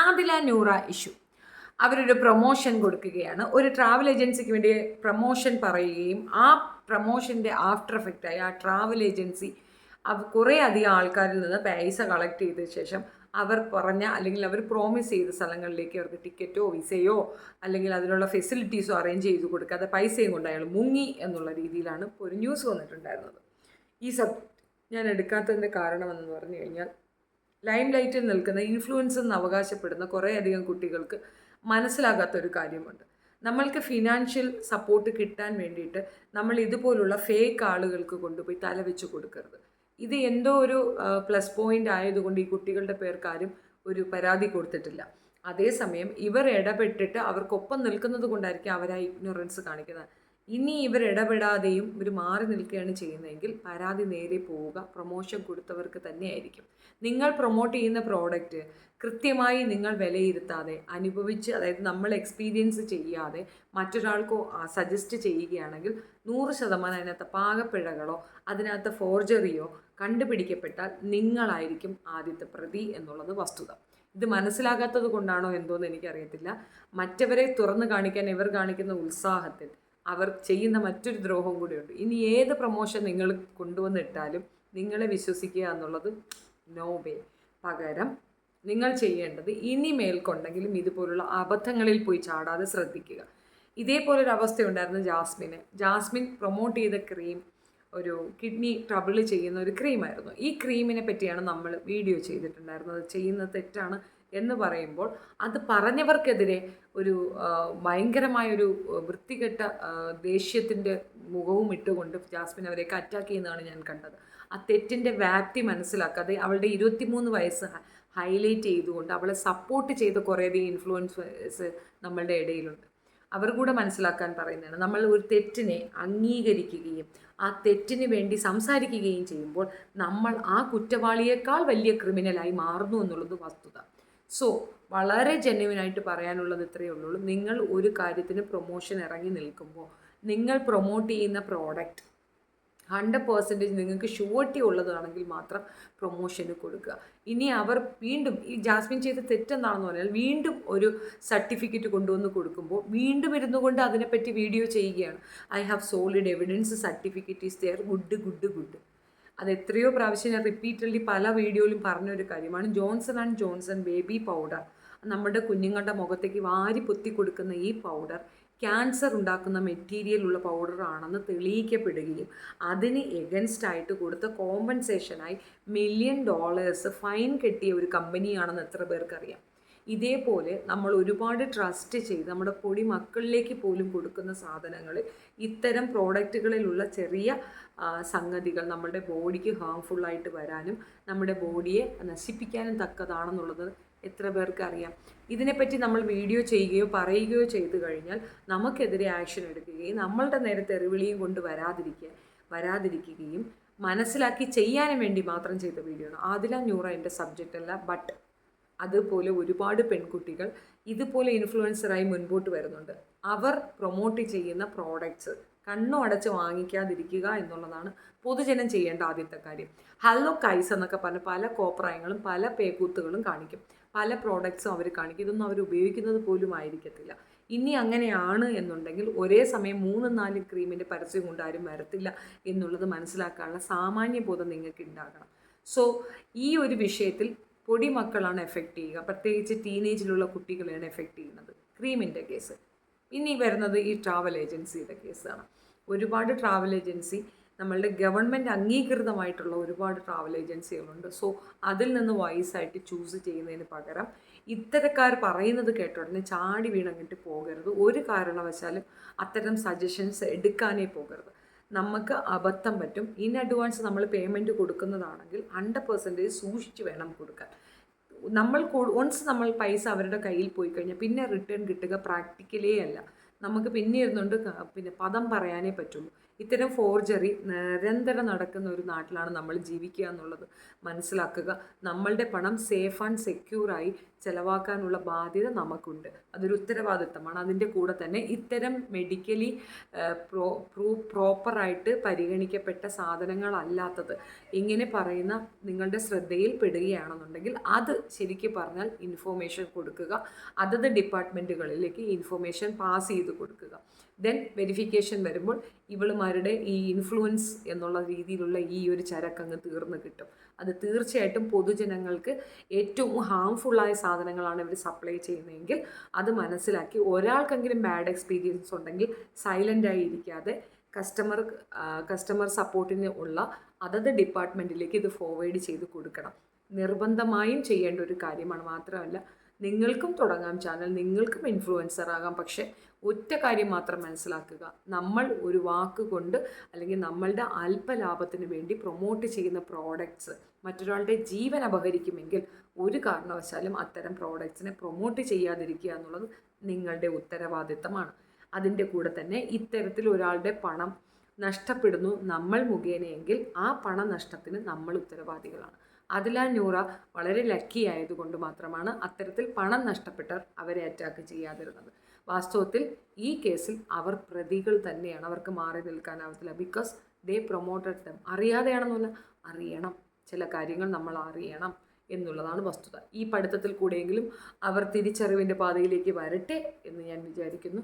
Adila Noora issue. അവരൊരു promotion കൊടുക്കുകയാണ്. ഒരു ട്രാവൽ ഏജൻസിക്ക് വേണ്ടി പ്രൊമോഷൻ പറയുകയും ആ പ്രൊമോഷൻ്റെ ആഫ്റ്റർ എഫക്റ്റായി ആ ട്രാവൽ ഏജൻസി കുറേ അധികം ആൾക്കാരിൽ നിന്ന് പൈസ കളക്ട് ചെയ്ത ശേഷം അവർ പറഞ്ഞ അല്ലെങ്കിൽ അവർ പ്രോമിസ് ചെയ്ത സ്ഥലങ്ങളിലേക്ക് അവർക്ക് ടിക്കറ്റോ വിസയോ അല്ലെങ്കിൽ അതിനുള്ള ഫെസിലിറ്റീസോ അറേഞ്ച് ചെയ്ത് കൊടുക്കാതെ പൈസയും കൊണ്ട് അയാൾ മുങ്ങി എന്നുള്ള രീതിയിലാണ് ഇപ്പോൾ ഒരു ന്യൂസ് വന്നിട്ടുണ്ടായിരുന്നത്. ഈ ഞാൻ എടുക്കാത്തതിൻ്റെ കാരണമെന്ന് പറഞ്ഞു കഴിഞ്ഞാൽ ലൈം ലൈറ്റിൽ നിൽക്കുന്ന ഇൻഫ്ലുവൻസ് എന്ന് അവകാശപ്പെടുന്ന കുറേയധികം കുട്ടികൾക്ക് മനസ്സിലാകാത്തൊരു കാര്യമുണ്ട്. നമ്മൾക്ക് ഫിനാൻഷ്യൽ സപ്പോർട്ട് കിട്ടാൻ വേണ്ടിയിട്ട് നമ്മൾ ഇതുപോലുള്ള ഫേക്ക് ആളുകൾക്ക് കൊണ്ടുപോയി തലവെച്ച് കൊടുക്കരുത്. ഇത് എന്തോ ഒരു പ്ലസ് പോയിൻ്റ് ആയതുകൊണ്ട് ഈ കുട്ടികളുടെ പേർക്കാരും ഒരു പരാതി കൊടുത്തിട്ടില്ല. അതേസമയം ഇവർ ഇടപെട്ടിട്ട് അവർക്കൊപ്പം നിൽക്കുന്നത് കൊണ്ടായിരിക്കും അവർ ആ ഇഗ്നോറൻസ് കാണിക്കുന്നത്. ഇനി ഇവർ ഇടപെടാതെയും ഇവർ മാറി നിൽക്കുകയാണ് ചെയ്യുന്നതെങ്കിൽ പരാതി നേരെ പോവുക പ്രൊമോഷൻ കൊടുത്തവർക്ക് തന്നെയായിരിക്കും. നിങ്ങൾ പ്രൊമോട്ട് ചെയ്യുന്ന പ്രോഡക്റ്റ് കൃത്യമായി നിങ്ങൾ വിലയിരുത്താതെ അനുഭവിച്ച്, അതായത് നമ്മൾ എക്സ്പീരിയൻസ് ചെയ്യാതെ മറ്റൊരാൾക്കോ സജസ്റ്റ് ചെയ്യുകയാണെങ്കിൽ 100% അതിനകത്ത് പാകപ്പിഴകളോ അതിനകത്ത് ഫോർജറിയോ കണ്ടുപിടിക്കപ്പെട്ടാൽ നിങ്ങളായിരിക്കും ആദ്യത്തെ പ്രതി എന്നുള്ളത് വസ്തുത. ഇത് മനസ്സിലാകാത്തത് കൊണ്ടാണോ എന്തോന്ന് എനിക്കറിയത്തില്ല. മറ്റവരെ തുറന്നു കാണിക്കാൻ ഇവർ കാണിക്കുന്ന ഉത്സാഹത്തിൽ അവർ ചെയ്യുന്ന മറ്റൊരു ദ്രോഹം കൂടിയുണ്ട്. ഇനി ഏത് പ്രൊമോഷൻ നിങ്ങൾ കൊണ്ടുവന്നിട്ടാലും നിങ്ങളെ വിശ്വസിക്കുക എന്നുള്ളത് നോ വേ. പകരം നിങ്ങൾ ചെയ്യേണ്ടത് ഇനി മേൽക്കൊണ്ടെങ്കിലും ഇതുപോലുള്ള അബദ്ധങ്ങളിൽ പോയി ചാടാതെ ശ്രദ്ധിക്കുക. ഇതേപോലൊരു അവസ്ഥയുണ്ടായിരുന്നു ജാസ്മിൻ പ്രൊമോട്ട് ചെയ്ത ക്രീം ഒരു കിഡ്നി ട്രബിൾ ചെയ്യുന്ന ഒരു ക്രീമായിരുന്നു. ഈ ക്രീമിനെ പറ്റിയാണ് നമ്മൾ വീഡിയോ ചെയ്തിട്ടുണ്ടായിരുന്നത്. ചെയ്യുന്നത് തെറ്റാണ് എന്ന് പറയുമ്പോൾ അത് പറഞ്ഞവർക്കെതിരെ ഒരു ഭയങ്കരമായൊരു വൃത്തികെട്ട ദേഷ്യത്തിൻ്റെ മുഖവും ഇട്ടുകൊണ്ട് ജാസ്മിൻ അവരെയൊക്കെ അറ്റാക്ക് ചെയ്യുന്നതാണ് ഞാൻ കണ്ടത്. ആ തെറ്റിൻ്റെ വ്യാപ്തി മനസ്സിലാക്കാതെ അവളുടെ 23 വയസ്സ് ഹൈലൈറ്റ് ചെയ്തുകൊണ്ട് അവളെ സപ്പോർട്ട് ചെയ്ത കുറേയധികം ഇൻഫ്ലുവൻസേഴ്സ് നമ്മളുടെ ഇടയിലുണ്ട്. അവർ കൂടെ മനസ്സിലാക്കാൻ പറയുന്നതാണ്. നമ്മൾ ഒരു തെറ്റിനെ അംഗീകരിക്കുകയും ആ തെറ്റിന് വേണ്ടി സംസാരിക്കുകയും ചെയ്യുമ്പോൾ നമ്മൾ ആ കുറ്റവാളിയേക്കാൾ വലിയ ക്രിമിനലായി മാറുന്നു എന്നുള്ളത് വസ്തുത. സോ വളരെ ജെന്യുവിനായിട്ട് പറയാനുള്ളത് ഇത്രയേ ഉള്ളൂ. നിങ്ങൾ ഒരു കാര്യത്തിന് പ്രൊമോഷൻ ഇറങ്ങി നിൽക്കുമ്പോൾ നിങ്ങൾ പ്രൊമോട്ട് ചെയ്യുന്ന പ്രോഡക്റ്റ് 100% നിങ്ങൾക്ക് ഷുവർട്ടി ഉള്ളതാണെങ്കിൽ മാത്രം പ്രൊമോഷന് കൊടുക്കുക. ഇനി അവർ വീണ്ടും ഈ ജാസ്മിൻ ചെയ്ത തെറ്റെന്താണെന്ന് പറഞ്ഞാൽ വീണ്ടും ഒരു സർട്ടിഫിക്കറ്റ് കൊണ്ടുവന്ന് കൊടുക്കുമ്പോൾ വീണ്ടും ഇരുന്നു കൊണ്ട് അതിനെപ്പറ്റി വീഡിയോ ചെയ്യുകയാണ്. I have solid evidence, certificate is there, good. അത് എത്രയോ പ്രാവശ്യം ഞാൻ റിപ്പീറ്റഡ്ലി പല വീഡിയോയിലും പറഞ്ഞൊരു കാര്യമാണ്. Johnson and Johnson baby powder, നമ്മുടെ കുഞ്ഞുങ്ങളുടെ മുഖത്തേക്ക് വാരി പൊത്തി കൊടുക്കുന്ന ഈ പൗഡർ ക്യാൻസർ ഉണ്ടാക്കുന്ന മെറ്റീരിയലുള്ള പൗഡറാണെന്ന് തെളിയിക്കപ്പെടുകയും അതിന് എഗൻസ്റ്റായിട്ട് കൊടുത്ത കോമ്പൻസേഷനായി $1 മില്യൺ ഫൈൻ കെട്ടിയ ഒരു കമ്പനിയാണെന്ന് എത്ര പേർക്കറിയാം. ഇതേപോലെ നമ്മൾ ഒരുപാട് ട്രസ്റ്റ് ചെയ്ത് നമ്മുടെ പൊടി മക്കളിലേക്ക് പോലും കൊടുക്കുന്ന സാധനങ്ങളിൽ ഇത്തരം പ്രോഡക്റ്റുകളിലുള്ള ചെറിയ സംഗതികൾ നമ്മുടെ ബോഡിക്ക് ഹാംഫുള്ളായിട്ട് വരാനും നമ്മുടെ ബോഡിയെ നശിപ്പിക്കാനും തക്കതാണെന്നുള്ളത് എത്ര പേർക്ക് അറിയാം. ഇതിനെപ്പറ്റി നമ്മൾ വീഡിയോ ചെയ്യുകയോ പറയുകയോ ചെയ്തു കഴിഞ്ഞാൽ നമുക്കെതിരെ ആക്ഷൻ എടുക്കുകയും നമ്മളുടെ നേരെ തെറിവിളിയും കൊണ്ട് വരാതിരിക്കുകയും മനസ്സിലാക്കി ചെയ്യാനും വേണ്ടി മാത്രം ചെയ്ത വീഡിയോ ആണ്. ആദില നൂറ എൻ്റെ സബ്ജക്റ്റ് അല്ല. ബട്ട് അതുപോലെ ഒരുപാട് പെൺകുട്ടികൾ ഇതുപോലെ ഇൻഫ്ലുവൻസറായി മുൻപോട്ട് വരുന്നുണ്ട്. അവർ പ്രൊമോട്ട് ചെയ്യുന്ന പ്രോഡക്റ്റ്സ് കണ്ണും അടച്ച് വാങ്ങിക്കാതിരിക്കുക എന്നുള്ളതാണ് പൊതുജനം ചെയ്യേണ്ട ആദ്യത്തെ കാര്യം. ഹലോ കൈസ് എന്നൊക്കെ പറഞ്ഞ് പല കോപ്രായങ്ങളും പല പേക്കൂത്തുകളും കാണിക്കും. പല പ്രോഡക്റ്റ്സും അവർ കാണിക്കും. ഇതൊന്നും അവർ ഉപയോഗിക്കുന്നത് പോലും ആയിരിക്കത്തില്ല. ഇനി അങ്ങനെയാണ് എന്നുണ്ടെങ്കിൽ ഒരേ സമയം 3-4 ക്രീമിൻ്റെ പരസ്യം കൊണ്ട് ആരും വരത്തില്ല എന്നുള്ളത് മനസ്സിലാക്കാനുള്ള സാമാന്യ ബോധം നിങ്ങൾക്ക് ഉണ്ടാകണം. സോ ഈ ഒരു വിഷയത്തിൽ പൊടിമക്കളാണ് എഫക്റ്റ് ചെയ്യുക. പ്രത്യേകിച്ച് ടീനേജിലുള്ള കുട്ടികളെയാണ് എഫക്റ്റ് ചെയ്യുന്നത് ക്രീമിൻ്റെ കേസ്. ഇനി വരുന്നത് ഈ ട്രാവൽ ഏജൻസിയുടെ കേസാണ്. ഒരുപാട് ട്രാവൽ ഏജൻസി നമ്മളുടെ ഗവൺമെൻറ് അംഗീകൃതമായിട്ടുള്ള ഒരുപാട് ട്രാവൽ ഏജൻസികളുണ്ട്. സോ അതിൽ നിന്ന് വൈസായിട്ട് ചൂസ് ചെയ്യുന്നതിന് പകരം ഇത്തരക്കാർ പറയുന്നത് കേട്ട ഉടനെ ചാടി വീണങ്ങിട്ട് പോകരുത്. ഒരു കാരണവശാലും അത്തരം സജഷൻസ് എടുക്കാനേ പോകരുത്. നമുക്ക് അബദ്ധം പറ്റും. ഇൻ അഡ്വാൻസ് നമ്മൾ പേയ്മെൻറ്റ് കൊടുക്കുന്നതാണെങ്കിൽ 100% സൂക്ഷിച്ച് വേണം കൊടുക്കാൻ. വൺസ് നമ്മൾ പൈസ അവരുടെ കയ്യിൽ പോയി കഴിഞ്ഞാൽ പിന്നെ റിട്ടേൺ കിട്ടുക പ്രാക്ടിക്കലേ അല്ല. നമുക്ക് പിന്നെ ഇരുന്നുകൊണ്ട് പദം പറയാനേ പറ്റുള്ളൂ. ഇത്തരം ഫോർജറി നിരന്തരം നടക്കുന്ന ഒരു നാട്ടിലാണ് നമ്മൾ ജീവിക്കുക എന്നുള്ളത് മനസ്സിലാക്കുക. നമ്മളുടെ പണം സേഫ് ആൻഡ് സെക്യൂറായി ചിലവാക്കാനുള്ള ബാധ്യത നമുക്കുണ്ട്. അതൊരു ഉത്തരവാദിത്തമാണ്. അതിൻ്റെ കൂടെ തന്നെ ഇത്തരം മെഡിക്കലി പ്രോപ്പറായിട്ട് പരിഗണിക്കപ്പെട്ട സാധനങ്ങളല്ലാത്തത് ഇങ്ങനെ പറയുന്ന നിങ്ങളുടെ ശ്രദ്ധയിൽ പെടുകയാണെന്നുണ്ടെങ്കിൽ അത് ശരിക്കും പറഞ്ഞാൽ ഇൻഫോർമേഷൻ കൊടുക്കുക. അതത് ഡിപ്പാർട്ട്മെൻറ്റുകളിലേക്ക് ഇൻഫോർമേഷൻ പാസ് ചെയ്ത് കൊടുക്കുക. ദെൻ വെരിഫിക്കേഷൻ വരുമ്പോൾ ഇവളുമാരുടെ ഈ ഇൻഫ്ലുവൻസ് എന്നുള്ള രീതിയിലുള്ള ഈ ഒരു ചരക്കങ്ങ് തീർന്നു കിട്ടും. അത് തീർച്ചയായിട്ടും പൊതുജനങ്ങൾക്ക് ഏറ്റവും ഹാംഫുള്ളായ സാധനങ്ങളാണ് ഇവർ സപ്ലൈ ചെയ്യുന്നതെങ്കിൽ അത് മനസ്സിലാക്കി ഒരാൾക്കെങ്കിലും ബാഡ് എക്സ്പീരിയൻസ് ഉണ്ടെങ്കിൽ സൈലൻ്റായി ഇരിക്കാതെ കസ്റ്റമർ സപ്പോർട്ടിന് ഉള്ള അതത് ഡിപ്പാർട്ട്മെൻറ്റിലേക്ക് ഇത് ഫോർവേഡ് ചെയ്ത് കൊടുക്കണം. നിർബന്ധമായും ചെയ്യേണ്ട ഒരു കാര്യമാണ്. മാത്രമല്ല നിങ്ങൾക്കും തുടങ്ങാം ചാനൽ, നിങ്ങൾക്കും ഇൻഫ്ലുവൻസർ ആകാം. പക്ഷേ ഒറ്റ കാര്യം മാത്രം മനസ്സിലാക്കുക, നമ്മൾ ഒരു വാക്ക് കൊണ്ട് അല്ലെങ്കിൽ നമ്മളുടെ അല്പലാഭത്തിന് വേണ്ടി പ്രൊമോട്ട് ചെയ്യുന്ന പ്രോഡക്റ്റ്സ് മറ്റൊരാളുടെ ജീവൻ അപഹരിക്കുമെങ്കിൽ ഒരു കാരണവശാലും അത്തരം പ്രോഡക്റ്റ്സിനെ പ്രൊമോട്ട് ചെയ്യാതിരിക്കുക എന്നുള്ളത് നിങ്ങളുടെ ഉത്തരവാദിത്തമാണ്. അതിൻ്റെ കൂടെ തന്നെ ഇത്തരത്തിൽ ഒരാളുടെ പണം നഷ്ടപ്പെടുന്നു നമ്മൾ മുഖേനയെങ്കിൽ ആ പണനഷ്ടത്തിന് നമ്മൾ ഉത്തരവാദികളാണ്. അതില നൂറ വളരെ ലക്കി ആയതുകൊണ്ട് മാത്രമാണ് അത്തരത്തിൽ പണം നഷ്ടപ്പെട്ടവർ അവരെ അറ്റാക്ക് ചെയ്യാതിരുന്നത്. വാസ്തവത്തിൽ ഈ കേസിൽ അവർ പ്രതികൾ തന്നെയാണ്. അവർക്ക് മാറി നിൽക്കാനാവത്തില്ല. Because they promoted them. അറിയാതെയാണെന്നല്ല, അറിയണം. ചില കാര്യങ്ങൾ നമ്മൾ അറിയണം എന്നുള്ളതാണ് വസ്തുത. ഈ പഠിത്തത്തിൽ കൂടെയെങ്കിലും അവർ തിരിച്ചറിവിൻ്റെ പാതയിലേക്ക് വരട്ടെ എന്ന് ഞാൻ വിചാരിക്കുന്നു.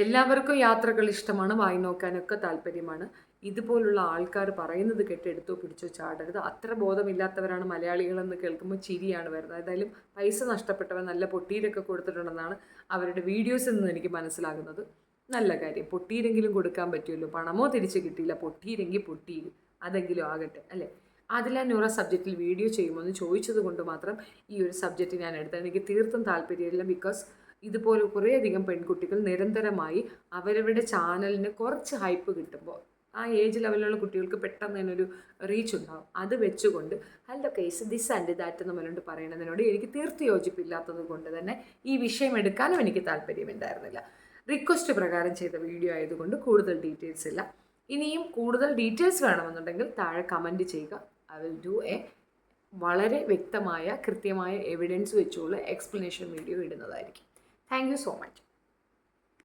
എല്ലാവർക്കും യാത്രകൾ ഇഷ്ടമാണ്, വായി നോക്കാനൊക്കെ താല്പര്യമാണ്. ഇതുപോലുള്ള ആൾക്കാർ പറയുന്നത് കേട്ട് എടുത്തോ പിടിച്ചോ ചാടരുത്. അത്ര ബോധമില്ലാത്തവരാണ് മലയാളികളെന്ന് കേൾക്കുമ്പോൾ ചിരിയാണ് വരുന്നത്. ഏതായാലും പൈസ നഷ്ടപ്പെട്ടവൻ നല്ല പൊട്ടീരൊക്കെ കൊടുത്തിട്ടുണ്ടെന്നാണ് അവരുടെ വീഡിയോസിൽ നിന്ന് എനിക്ക് മനസ്സിലാകുന്നത്. നല്ല കാര്യം, പൊട്ടീരെങ്കിലും കൊടുക്കാൻ പറ്റുമല്ലോ. പണമോ തിരിച്ച് കിട്ടിയില്ല, പൊട്ടീരെങ്കിൽ പൊട്ടീര്, അതെങ്കിലും ആകട്ടെ അല്ലേ. അതില നൂറ സബ്ജക്റ്റിൽ വീഡിയോ ചെയ്യുമോ എന്ന് ചോദിച്ചത് കൊണ്ട് മാത്രം ഈ ഒരു സബ്ജക്റ്റ് ഞാൻ എടുത്തത്. എനിക്ക് തീർത്തും താല്പര്യമില്ല. ബിക്കോസ് ഇതുപോലെ കുറേയധികം പെൺകുട്ടികൾ നിരന്തരമായി അവരവരുടെ ചാനലിന് കുറച്ച് ഹൈപ്പ് കിട്ടുമ്പോൾ ആ ഏജ് ലെവലിലുള്ള കുട്ടികൾക്ക് പെട്ടെന്ന് അതിനൊരു റീച്ച് ഉണ്ടാകും. അത് വെച്ചുകൊണ്ട് hello case this and that എന്ന് പറഞ്ഞുകൊണ്ട് പറയുന്നതിനോട് എനിക്ക് തീർത്ത് യോജിപ്പില്ലാത്തത് കൊണ്ട് തന്നെ ഈ വിഷയം എടുക്കാനും എനിക്ക് താല്പര്യമുണ്ടായിരുന്നില്ല. റിക്വസ്റ്റ് പ്രകാരം ചെയ്ത വീഡിയോ ആയതുകൊണ്ട് കൂടുതൽ ഡീറ്റെയിൽസ് ഇല്ല. ഇനിയും കൂടുതൽ ഡീറ്റെയിൽസ് വേണമെന്നുണ്ടെങ്കിൽ താഴെ കമൻറ്റ് ചെയ്യുക. ഐ വിൽ ഡു വളരെ വ്യക്തമായ കൃത്യമായ എവിഡൻസ് വെച്ചുള്ള എക്സ്പ്ലനേഷൻ വീഡിയോ ഇടുന്നതായിരിക്കും. Thank you so much.